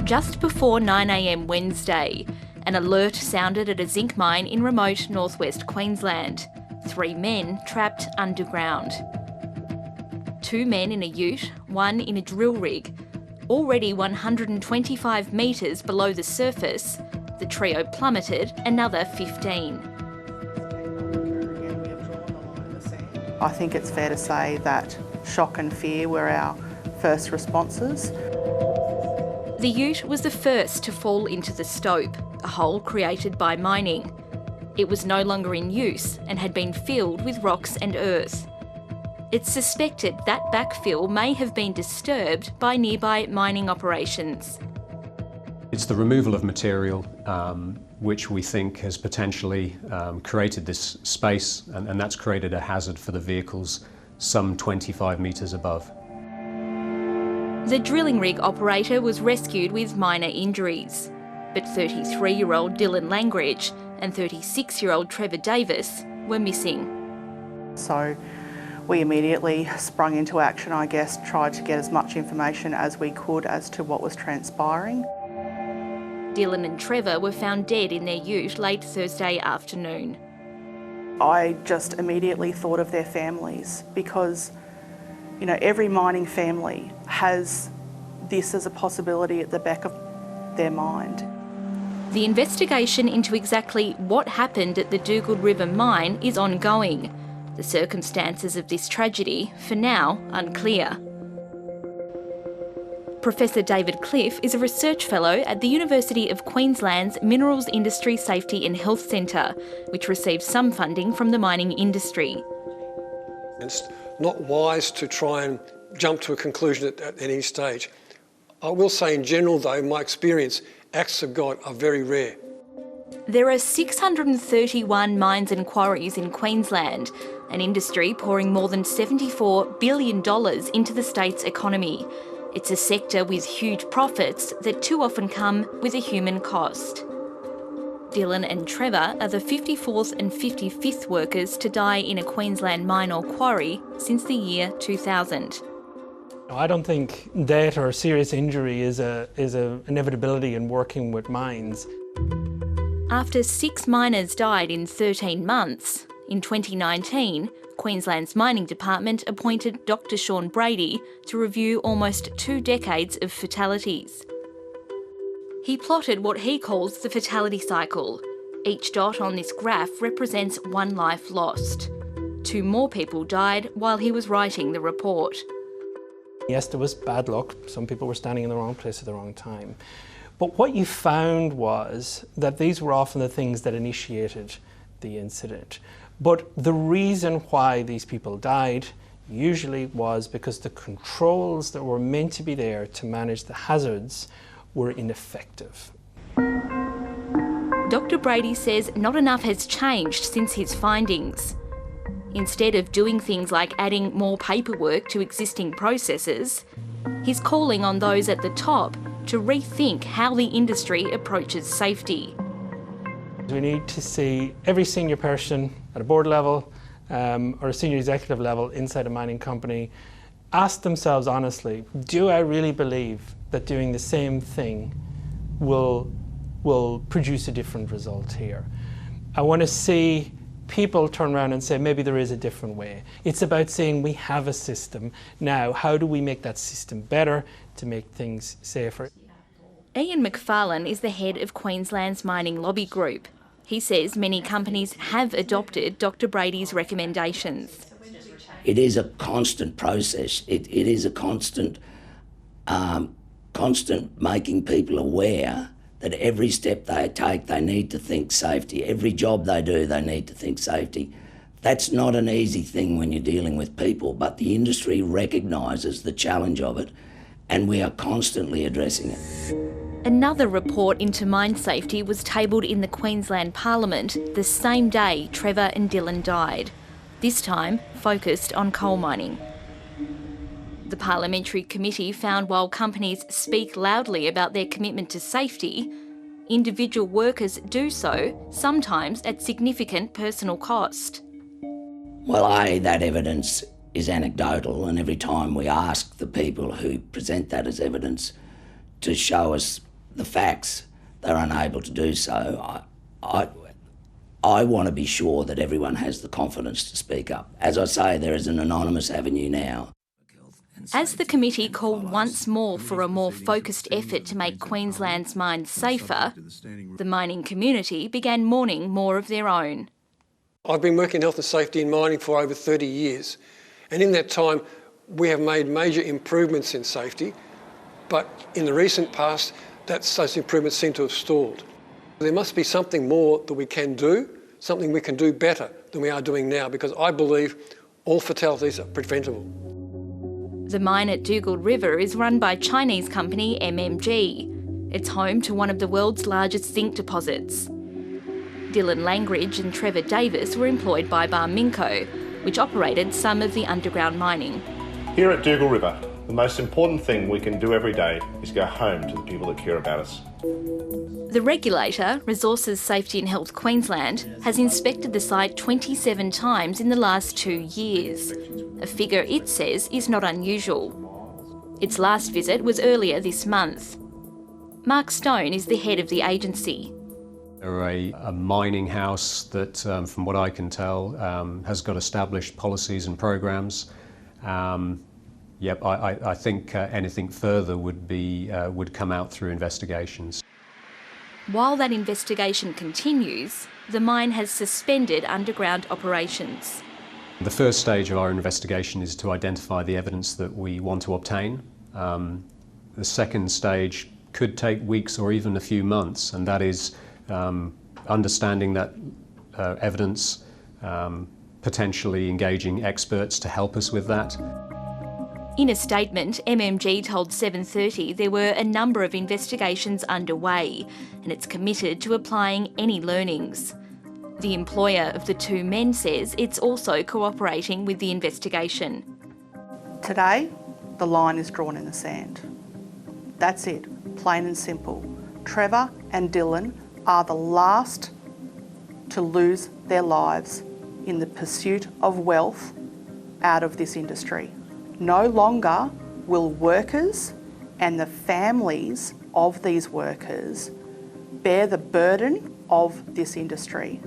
Just before 9 a.m. Wednesday, an alert sounded at a zinc mine in remote northwest Queensland. 3 men trapped underground. 2 men in a ute, 1 in a drill rig. Already 125 metres below the surface, the trio plummeted another 15. I think it's fair to say that shock and fear were our first responses. The ute was the first to fall into the stope, a hole created by mining. It was no longer in use and had been filled with rocks and earth. It's suspected that backfill may have been disturbed by nearby mining operations. It's the removal of material which we think has potentially created this space, and that's created a hazard for the vehicles some 25 metres above. The drilling rig operator was rescued with minor injuries, but 33-year-old Dylan Langridge and 36-year-old Trevor Davis were missing. So we immediately sprung into action, I guess, tried to get as much information as we could as to what was transpiring. Dylan and Trevor were found dead in their ute late Thursday afternoon. I just immediately thought of their families because, you know, every mining family has this as a possibility at the back of their mind. The investigation into exactly what happened at the Dugald River mine is ongoing. The circumstances of this tragedy, for now, unclear. Professor David Cliff is a research fellow at the University of Queensland's Minerals Industry Safety and Health Centre, which receives some funding from the mining industry. It's not wise to try and jump to a conclusion at any stage. I will say in general though, in my experience, acts of God are very rare. There are 631 mines and quarries in Queensland, an industry pouring more than $74 billion into the state's economy. It's a sector with huge profits that too often come with a human cost. Dylan and Trevor are the 54th and 55th workers to die in a Queensland mine or quarry since the year 2000. I don't think death or serious injury is an inevitability in working with mines. After 6 miners died in 13 months, in 2019, Queensland's mining department appointed Dr. Sean Brady to review almost 2 decades of fatalities. He plotted what he calls the fatality cycle. Each dot on this graph represents 1 life lost. 2 more people died while he was writing the report. Yes, there was bad luck. Some people were standing in the wrong place at the wrong time. But what you found was that these were often the things that initiated the incident. But the reason why these people died usually was because the controls that were meant to be there to manage the hazards were ineffective. Dr. Brady says not enough has changed since his findings. Instead of doing things like adding more paperwork to existing processes, he's calling on those at the top to rethink how the industry approaches safety. We need to see every senior person at a board level or a senior executive level inside a mining company ask themselves honestly, do I really believe that doing the same thing will produce a different result here? I want to see people turn around and say maybe there is a different way. It's about saying we have a system. Now, how do we make that system better to make things safer? Ian McFarlane is the head of Queensland's mining lobby group. He says many companies have adopted Dr. Brady's recommendations. It is a constant process. It is a constant making people aware that every step they take, they need to think safety. Every job they do, they need to think safety. That's not an easy thing when you're dealing with people, but the industry recognises the challenge of it, and we are constantly addressing it. Another report into mine safety was tabled in the Queensland Parliament the same day Trevor and Dylan died, this time focused on coal mining. The parliamentary committee found while companies speak loudly about their commitment to safety, individual workers do so, sometimes at significant personal cost. Well, that evidence is anecdotal, and every time we ask the people who present that as evidence to show us the facts, they're unable to do so. I want to be sure that everyone has the confidence to speak up. As I say, there is an anonymous avenue now. As the committee called once more for a more focused effort to make Queensland's mines safer, the mining community began mourning more of their own. I've been working in health and safety in mining for over 30 years, and in that time we have made major improvements in safety, but in the recent past those improvements seem to have stalled. There must be something more that we can do, something we can do better than we are doing now, because I believe all fatalities are preventable. The mine at Dugald River is run by Chinese company MMG. It's home to one of the world's largest zinc deposits. Dylan Langridge and Trevor Davis were employed by Barminco, which operated some of the underground mining. Here at Dugald River, the most important thing we can do every day is go home to the people that care about us. The regulator, Resources Safety and Health Queensland, has inspected the site 27 times in the last 2 years, a figure it says is not unusual. Its last visit was earlier this month. Mark Stone is the head of the agency. They're a mining house that, from what I can tell, has got established policies and programs. I think anything further would come out through investigations. While that investigation continues, the mine has suspended underground operations. The first stage of our investigation is to identify the evidence that we want to obtain. The second stage could take weeks or even a few months, and that is understanding that evidence, potentially engaging experts to help us with that. In a statement, MMG told 7:30 there were a number of investigations underway, and it's committed to applying any learnings. The employer of the two men says it's also cooperating with the investigation. Today, the line is drawn in the sand. That's it, plain and simple. Trevor and Dylan are the last to lose their lives in the pursuit of wealth out of this industry. No longer will workers and the families of these workers bear the burden of this industry.